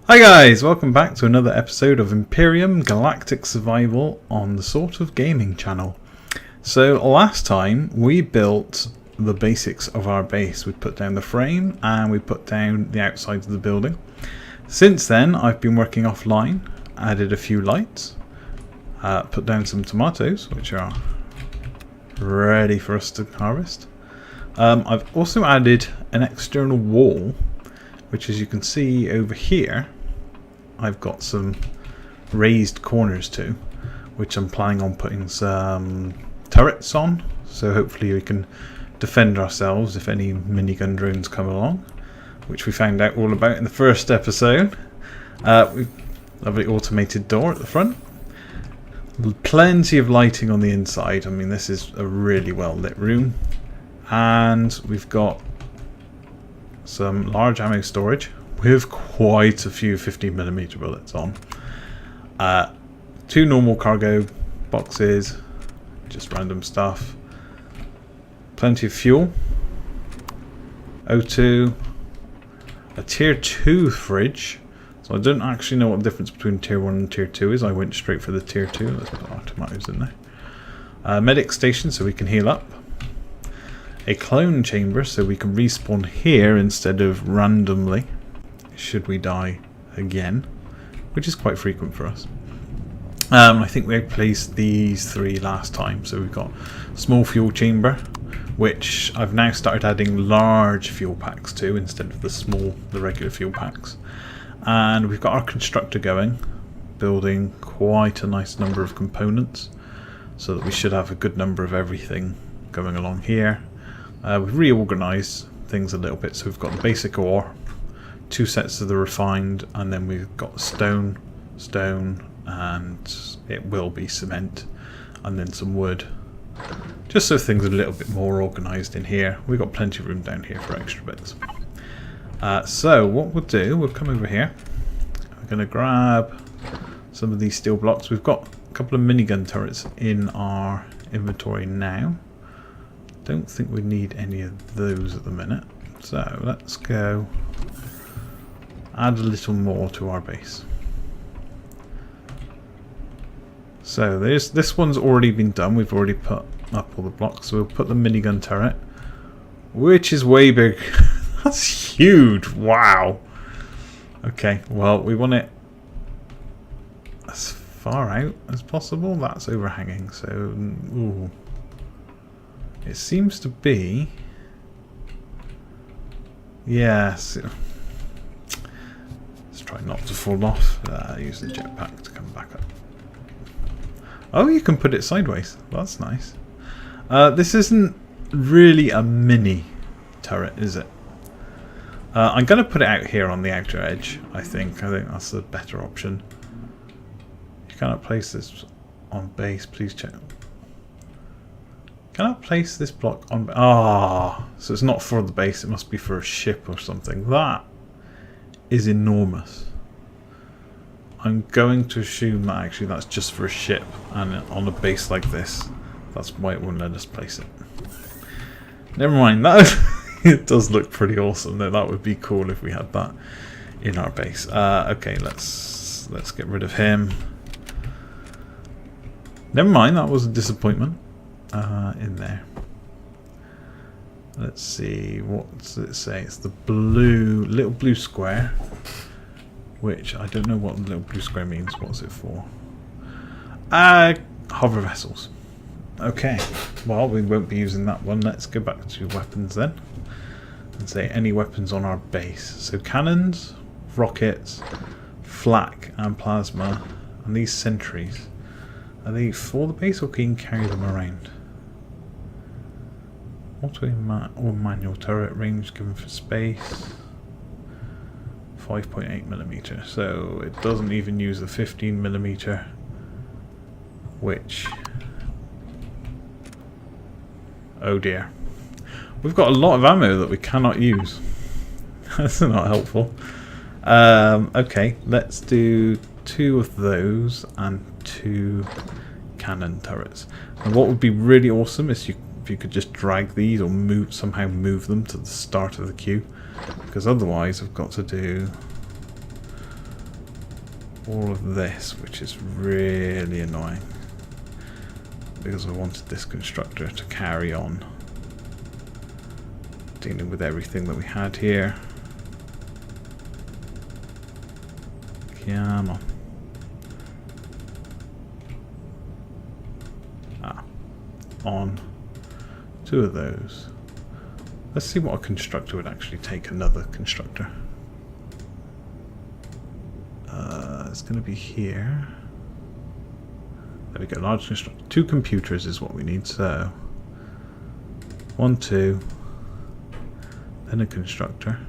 Hi guys, welcome back to another episode of Empyrion Galactic Survival on the Sort of Gaming channel. So last time we built the basics of our base. We put down the frame and we put down the outside of the building. Since then I've been working offline, added a few lights, put down some tomatoes which are ready for us to harvest. I've also added an external wall, which as you can see over here I've got some raised corners to, which I'm planning on putting some turrets on, so hopefully we can defend ourselves if any minigun drones come along, which we found out all about in the first episode. We've a lovely automated door at the front, plenty of lighting on the inside. I mean, this is a really well lit room, and we've got some large ammo storage with quite a few 15mm bullets on. Two normal cargo boxes, just random stuff. Plenty of fuel. O2. A tier 2 fridge. So I don't actually know what the difference between tier 1 and tier 2 is. I went straight for the tier 2. Let's put our tomatoes in there. Medic station so we can heal up. A clone chamber so we can respawn here instead of randomly should we die again, which is quite frequent for us. I think we placed these three last time. So we've got small fuel chamber, which I've now started adding large fuel packs to instead of the regular fuel packs. And we've got our constructor going, building quite a nice number of components, so that we should have a good number of everything going along here. We've reorganised things a little bit, so we've got the basic ore, two sets of the refined, and then we've got stone, and it will be cement, and then some wood, just so things are a little bit more organised in here. We've got plenty of room down here for extra bits. So what we'll do, we'll come over here. We're going to grab some of these steel blocks. We've got a couple of minigun turrets in our inventory now. Don't think we need any of those at the minute, so let's go add a little more to our base. So this one's already been done. We've already put up all the blocks, so we'll put the minigun turret, which is way big. That's huge. Wow. Okay, well, we want it as far out as possible. That's overhanging, so ooh. It seems to be, yes. Let's try not to fall off. Use the jetpack to come back up. Oh, you can put it sideways. That's nice. This isn't really a mini turret, is it? I'm going to put it out here on the outer edge, I think. I think that's the better option. You cannot place this on base. Please check. Can I place this block on? Ah, so it's not for the base. It must be for a ship or something. That is enormous. I'm going to assume that actually that's just for a ship, and on a base like this, that's why it won't let us place it. Never mind. That it does look pretty awesome though. That would be cool if we had that in our base. Okay, let's get rid of him. Never mind. That was a disappointment. In there. Let's see, what does it say? It's the little blue square, which I don't know what the little blue square means. What's it for? Hover vessels. Okay, well, we won't be using that one. Let's go back to weapons then and say any weapons on our base. So cannons, rockets, flak and plasma, and these sentries. Are they for the base or can you carry them around? Auto or manual turret, range given for space 5.8mm, so it doesn't even use the 15mm, which, oh dear, we've got a lot of ammo that we cannot use. That's not helpful. Okay, let's do two of those and two cannon turrets. And what would be really awesome is if you could just drag these or somehow move them to the start of the queue, because otherwise I've got to do all of this, which is really annoying because I wanted this constructor to carry on dealing with everything that we had here. Come on. On 2 of those. Let's see what a constructor would actually take another constructor. It's going to be here. There we go, large constructor. 2 computers is what we need, so 1, 2, then a constructor.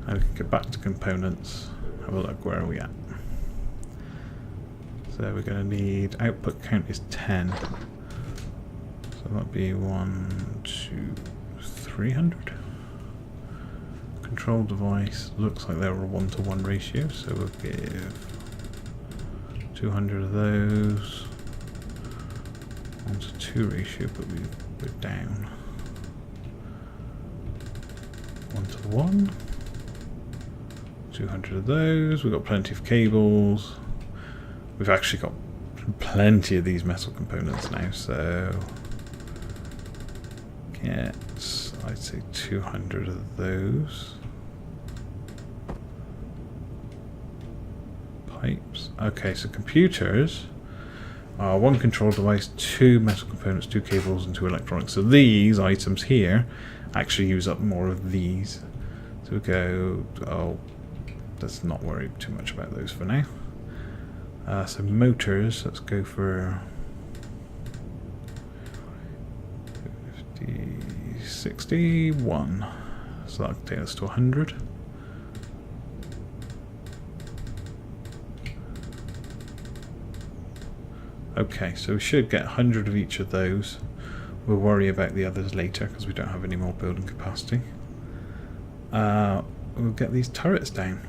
Now we can go back to components, have a look, where are we at? So we're going to need, output count is 10. So that'd be 1, 2, 300. Control device, looks like they're a 1-to-1 ratio, so we'll give 200 of those. 1-to-2 ratio, but we're down. 1-to-1. 200 of those. We've got plenty of cables. We've actually got plenty of these metal components now, so get, I'd say 200 of those. Pipes. Okay, so computers are 1 control device, 2 metal components, 2 cables, and 2 electronics. So these items here actually use up more of these. So we go, oh, let's not worry too much about those for now. So motors, let's go for 50, 61. So that'll take us to 100. Okay, so we should get 100 of each of those. We'll worry about the others later because we don't have any more building capacity. We'll get these turrets down.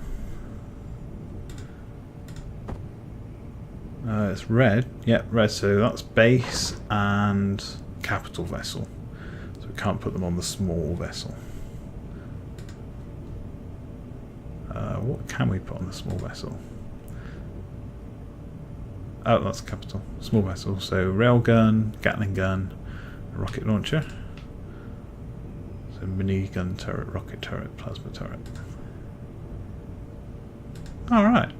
It's red. Yep, red. So that's base and capital vessel. So we can't put them on the small vessel. What can we put on the small vessel? Oh, that's capital. Small vessel. So railgun, Gatling gun, rocket launcher. So mini gun turret, rocket turret, plasma turret. Alright.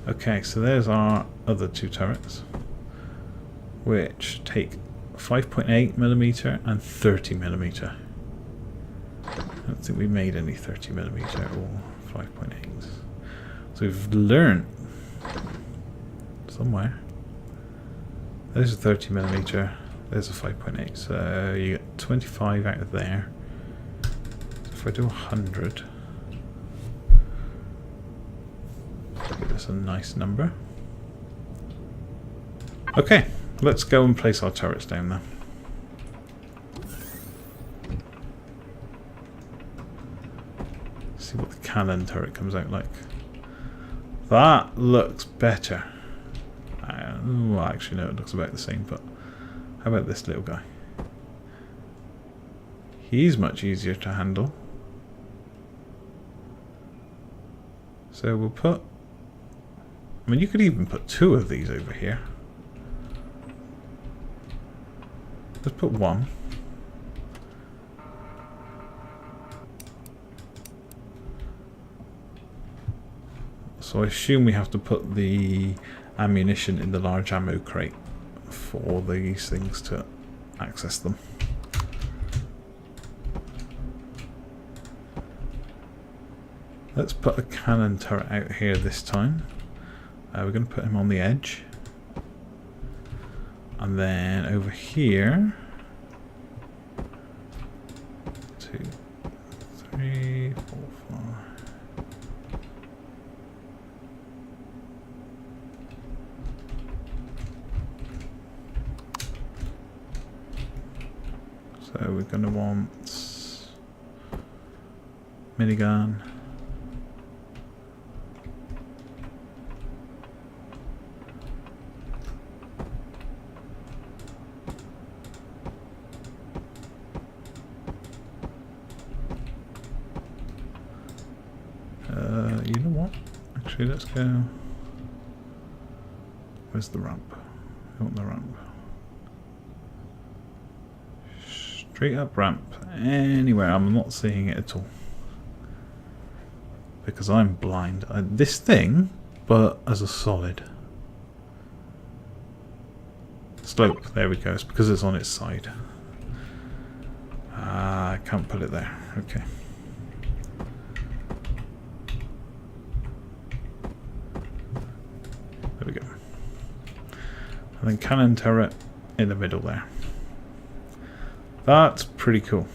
Okay, so there's our other 2 turrets, which take 5.8mm and 30mm. I don't think we made any 30mm or 5.8s. So we've learned somewhere. There's a 30mm, there's a 5.8, so you get 25 out of there. So if I do 100, give us a nice number. Okay, let's go and place our turrets down there. See what the cannon turret comes out like. That looks better. Well, actually no, it looks about the same, but how about this little guy? He's much easier to handle. So we'll put, I mean, you could even put 2 of these over here. Let's put 1. So I assume we have to put the ammunition in the large ammo crate for these things to access them. Let's put a cannon turret out here this time. We're going to put him on the edge. And then over here, 2, 3, 4, 5. So we're going to want minigun. You know what? Actually, let's go. Where's the ramp? I want the ramp. Straight up ramp. Anywhere. I'm not seeing it at all. Because I'm blind. This thing, but as a solid. Slope. There we go. It's because it's on its side. I can't put it there. Okay. There we go. And then cannon turret in the middle there. That's pretty cool.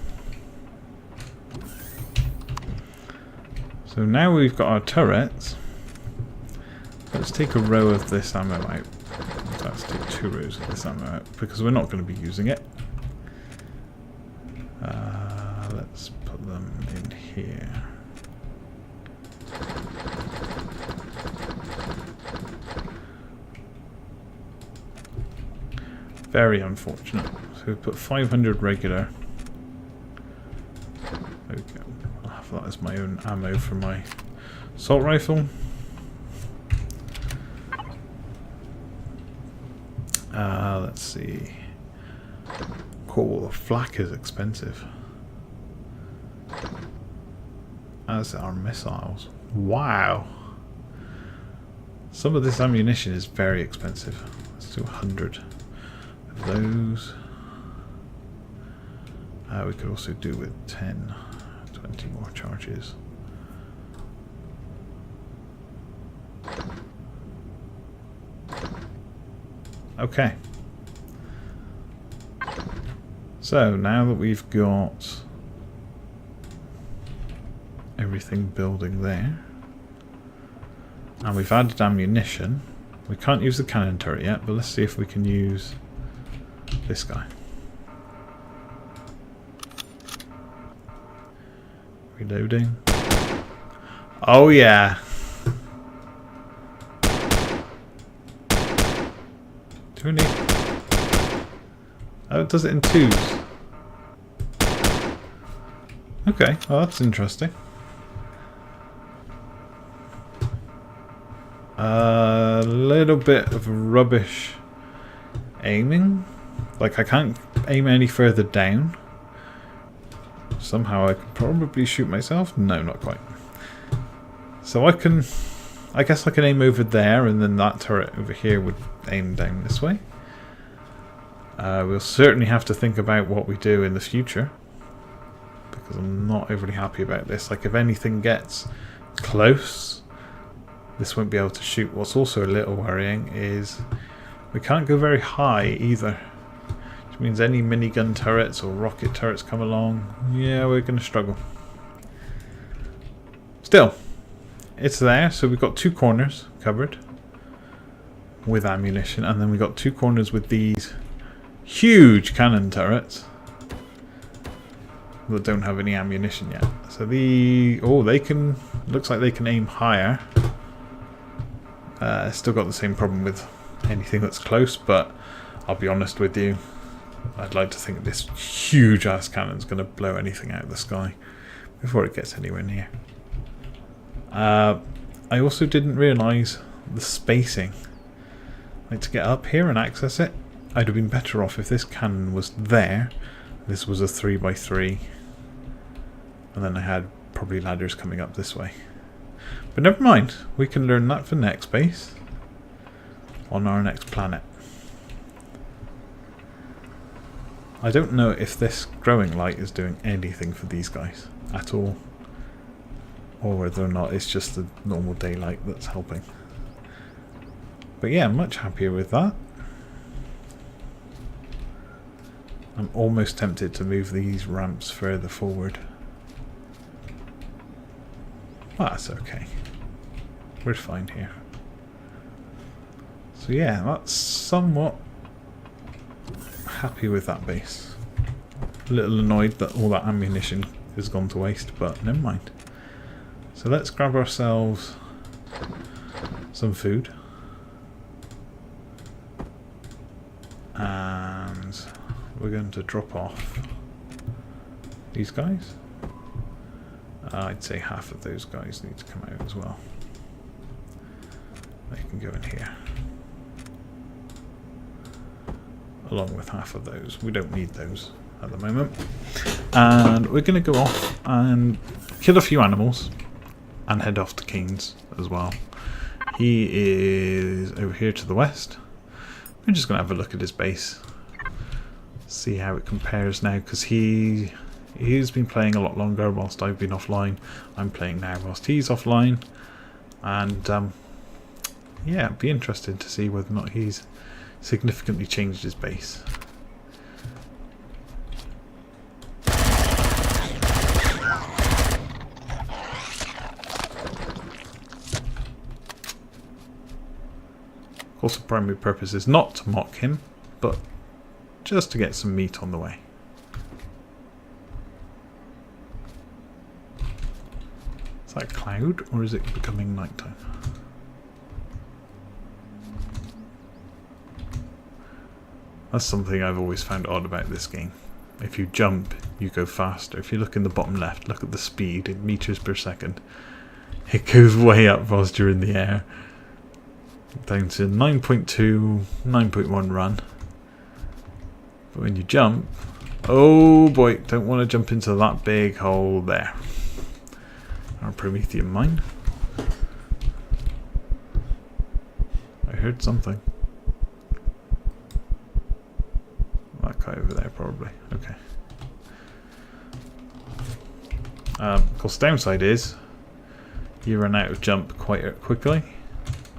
So now we've got our turrets. Let's take a row of this ammo out. Let's take 2 rows of this ammo out because we're not going to be using it. Let's put them in here. Very unfortunate. So we put 500 regular. There we go. I'll have that as my own ammo for my assault rifle. Let's see. Cool, flak is expensive. As are missiles. Wow. Some of this ammunition is very expensive. Let's do 100 of those. We could also do with 10, 20 more charges. Okay. So now that we've got everything building there, and we've added ammunition, we can't use the cannon turret yet, but let's see if we can use this guy. Reloading. Oh yeah. Do we need... Oh, it does it in 2s. Okay, well that's interesting. A little bit of rubbish aiming. Like I can't aim any further down. Somehow I could probably shoot myself. No, not quite. So I guess I can aim over there, and then that turret over here would aim down this way. We'll certainly have to think about what we do in the future, because I'm not overly happy about this. Like if anything gets close, this won't be able to shoot. What's also a little worrying is we can't go very high either, which means any minigun turrets or rocket turrets come along, yeah, we're going to struggle. Still, it's there, so we've got 2 corners covered with ammunition, and then we've got 2 corners with these huge cannon turrets that don't have any ammunition yet. So they can, looks like they can aim higher. Still got the same problem with anything that's close, but I'll be honest with you, I'd like to think this huge ass cannon's going to blow anything out of the sky before it gets anywhere near. I also didn't realise the spacing. Like to get up here and access it, I'd have been better off if this cannon was there. This was a 3x3, and then I had probably ladders coming up this way. But never mind, we can learn that for next base on our next planet. I don't know if this growing light is doing anything for these guys at all, or whether or not it's just the normal daylight that's helping. But yeah, much happier with that. I'm almost tempted to move these ramps further forward. Well, that's okay. We're fine here. So yeah, that's somewhat happy with that base. A little annoyed that all that ammunition has gone to waste, but never mind. So let's grab ourselves some food. And we're going to drop off these guys. I'd say half of those guys need to come out as well. They can go in here. Along with half of those. We don't need those at the moment. And we're going to go off and kill a few animals and head off to Keynes as well. He is over here to the west. We're just going to have a look at his base. See how it compares now, because he's been playing a lot longer whilst I've been offline. I'm playing now whilst he's offline. And yeah, it'd be interesting to see whether or not he's significantly changed his base. Of course, the primary purpose is not to mock him, but just to get some meat on the way. Is that a cloud, or is it becoming nighttime? That's something I've always found odd about this game. If you jump, you go faster. If you look in the bottom left, look at the speed in meters per second. It goes way up whilst you're in the air. Down to 9.2, 9.1 run. But when you jump, oh boy, don't want to jump into that big hole there. Our Promethean mine. I heard something. That guy over there probably. Okay. Of course, the downside is you run out of jump quite quickly.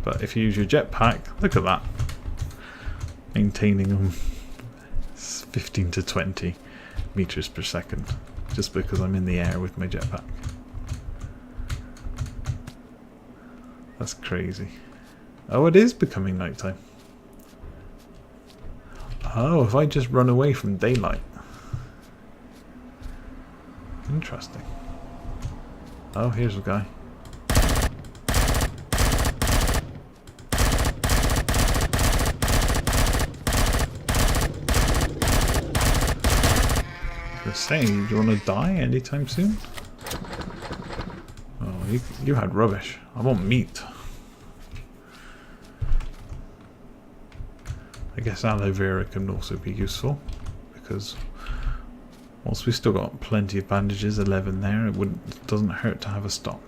But if you use your jetpack, look at that. Maintaining them 15 to 20 meters per second. Just because I'm in the air with my jetpack. That's crazy. Oh, it is becoming nighttime. Oh, if I just run away from daylight. Interesting. Oh, here's a guy. Say, do you want to die anytime soon? Oh, you had rubbish. I want meat. I guess aloe vera can also be useful, because whilst we've still got plenty of bandages, 11 there, it doesn't hurt to have a stock.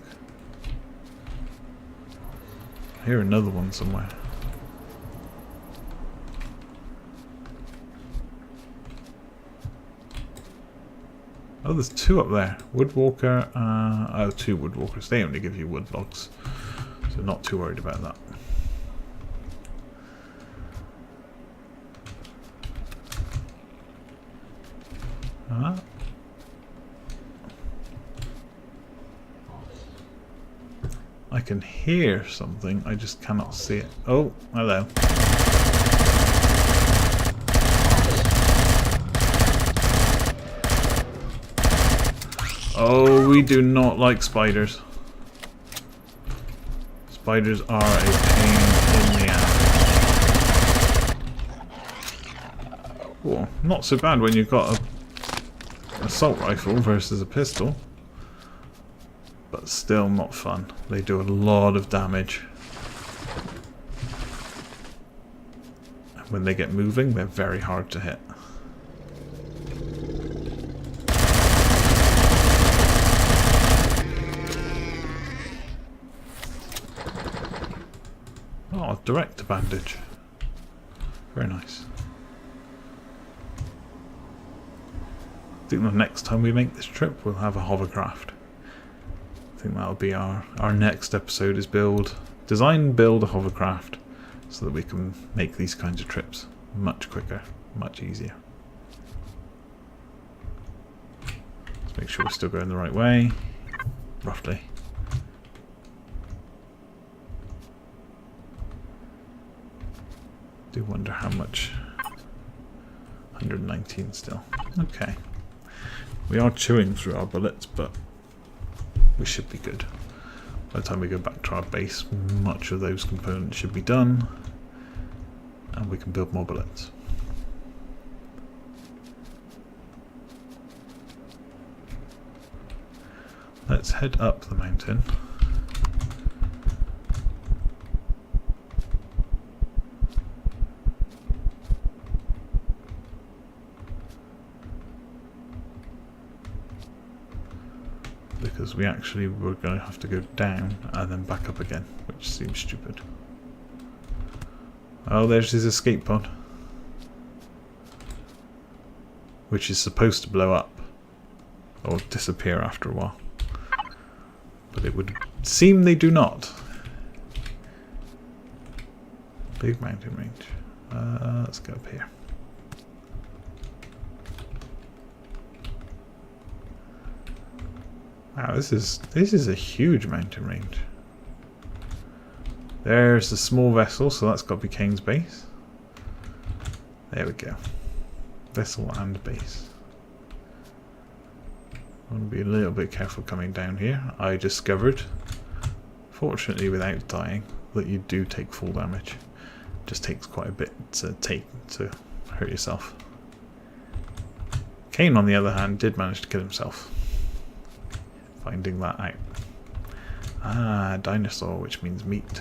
I hear another one somewhere. Oh, there's two up there. Woodwalker, oh, two woodwalkers. They only give you wood logs, so not too worried about that. I can hear something, I just cannot see it. Oh, hello. Oh, we do not like spiders. Spiders are a pain in the ass. Oh, not so bad when you've got an assault rifle versus a pistol. But still not fun. They do a lot of damage. And when they get moving, they're very hard to hit. Oh, direct bandage. Very nice. I think the next time we make this trip, we'll have a hovercraft. I think that'll be our next episode, is design, build a hovercraft, so that we can make these kinds of trips much quicker, much easier. Let's make sure we're still going the right way, roughly. Do wonder how much. 119 still. Okay. We are chewing through our bullets, but we should be good. By the time we go back to our base, much of those components should be done, and we can build more bullets. let's head up the mountain. Because we actually were going to have to go down and then back up again, which seems stupid. Oh, there's his escape pod, which is supposed to blow up or disappear after a while, but it would seem they do not. Big mountain range. Let's go up here. Wow, this is a huge mountain range. There's the small vessel, so that's got to be Kane's base. There we go. Vessel and base. I want to be a little bit careful coming down here. I discovered, fortunately without dying, that you do take full damage. It just takes quite a bit to hurt yourself. Kane, on the other hand, did manage to kill himself. Finding that out. Ah, dinosaur, which means meat.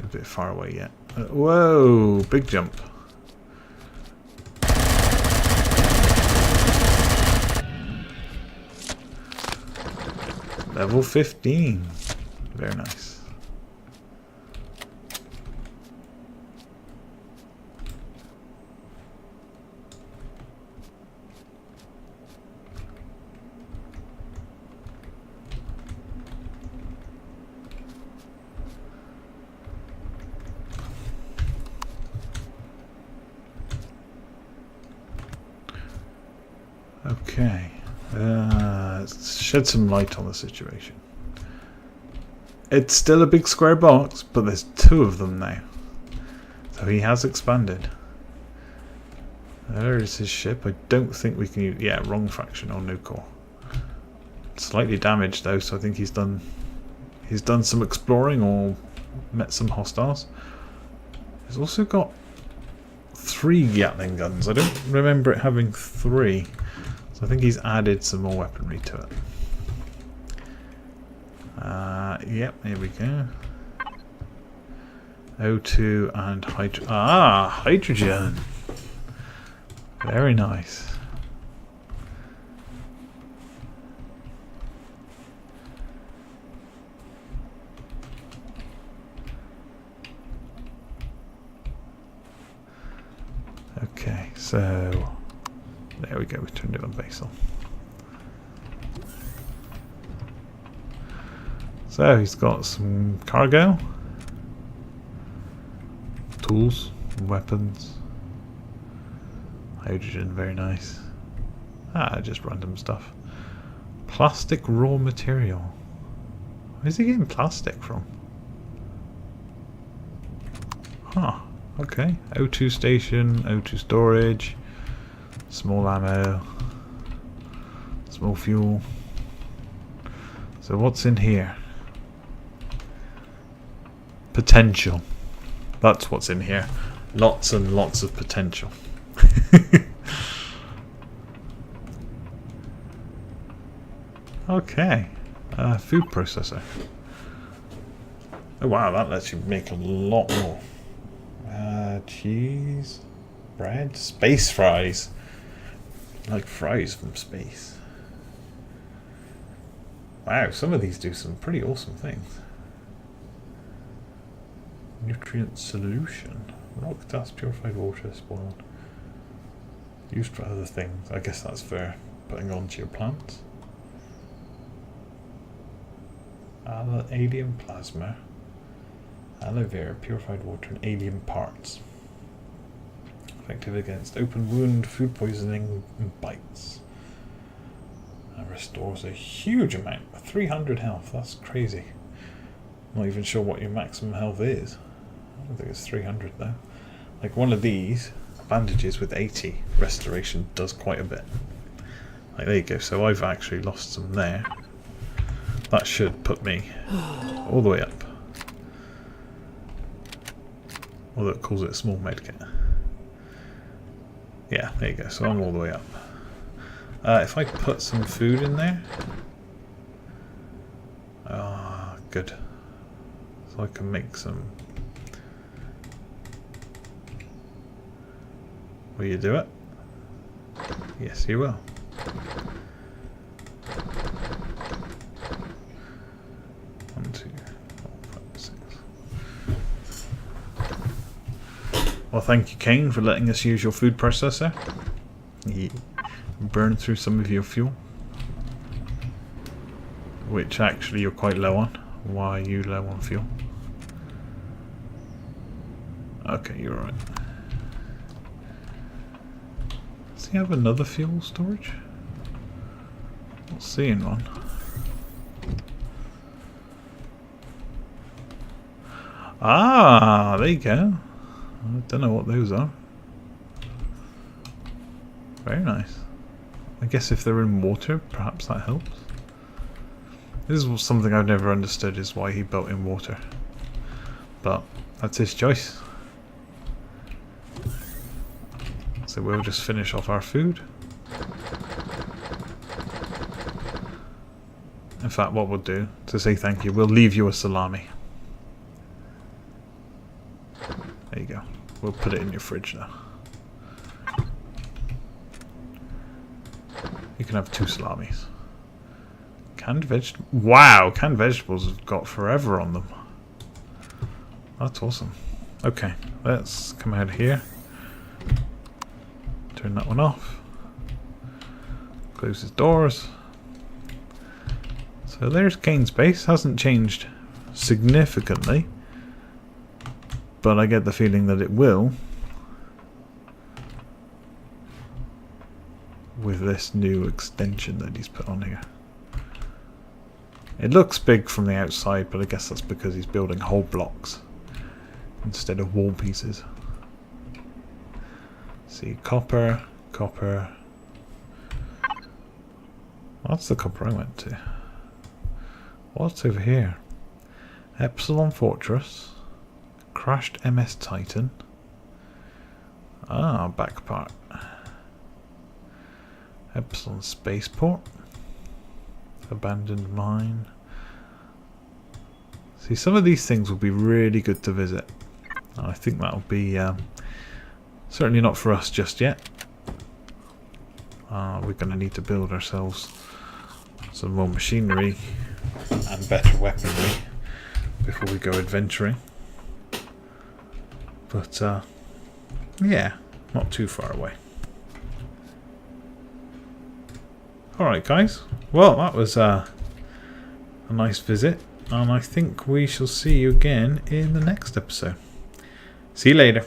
A bit far away yet. Whoa, big jump. Level 15. Very nice. Okay, let's shed some light on the situation. It's still a big square box, but there's 2 of them now. So he has expanded. There is his ship. I don't think we can use... Yeah, wrong faction or no core. Slightly damaged though, so I think he's done some exploring or met some hostiles. He's also got 3 Gatling guns. I don't remember it having 3. So I think he's added some more weaponry to it. Yep, here we go. O2 and hydrogen. Ah, hydrogen! Very nice. Okay, so there we go, we turned it on basal. So he's got some cargo, tools, weapons, hydrogen, very nice. Ah, just random stuff. Plastic raw material. Where's he getting plastic from? Huh, okay. O2 station, O2 storage, small ammo, small fuel. So what's in here? Potential. That's what's in here. Lots and lots of potential. Okay. Food processor. Oh wow, that lets you make a lot more. Cheese, bread, space fries. Like fries from space. Wow, some of these do some pretty awesome things. Nutrient solution. Rock dust, purified water, spoiled. Used for other things. I guess that's for putting onto your plants. Alien plasma. Aloe vera, purified water, and alien parts. Effective against open wound, food poisoning, and bites. And restores a huge amount. 300 health. That's crazy. Not even sure what your maximum health is. I don't think it's 300 though. Like one of these bandages with 80 restoration does quite a bit. Like there you go. So I've actually lost some there. That should put me all the way up. Although it calls it a small medkit. Yeah, there you go. So I'm all the way up. If I put some food in there. Ah, good. So I can make some. Will you do it? Yes, you will. One, two, four, five, six. Well, thank you, Kane, for letting us use your food processor. You burned through some of your fuel, which actually you're quite low on. Why are you low on fuel? Okay, you're right. Does he have another fuel storage? Not seeing one. Ah, there you go. I don't know what those are. Very nice. I guess if they're in water, perhaps that helps. This is something I've never understood, is why he built in water. But that's his choice. So we'll just finish off our food. In fact, what we'll do, to say thank you, we'll leave you a salami. There you go. We'll put it in your fridge now. You can have 2 salamis. Canned vegetables. Wow, canned vegetables have got forever on them. That's awesome. Okay, let's come out of here. Turn that one off. Close his doors. So there's Kane's base. Hasn't changed significantly, but I get the feeling that it will with this new extension that he's put on here. It looks big from the outside, but I guess that's because he's building whole blocks instead of wall pieces. See, copper, copper. That's the copper I went to. What's over here? Epsilon Fortress. Crashed MS Titan. Ah, back part. Epsilon Spaceport. Abandoned mine. See, some of these things will be really good to visit. I think that'll be certainly not for us just yet. We're going to need to build ourselves some more machinery and better weaponry before we go adventuring. But yeah, not too far away. Alright guys, well that was a nice visit, and I think we shall see you again in the next episode. See you later.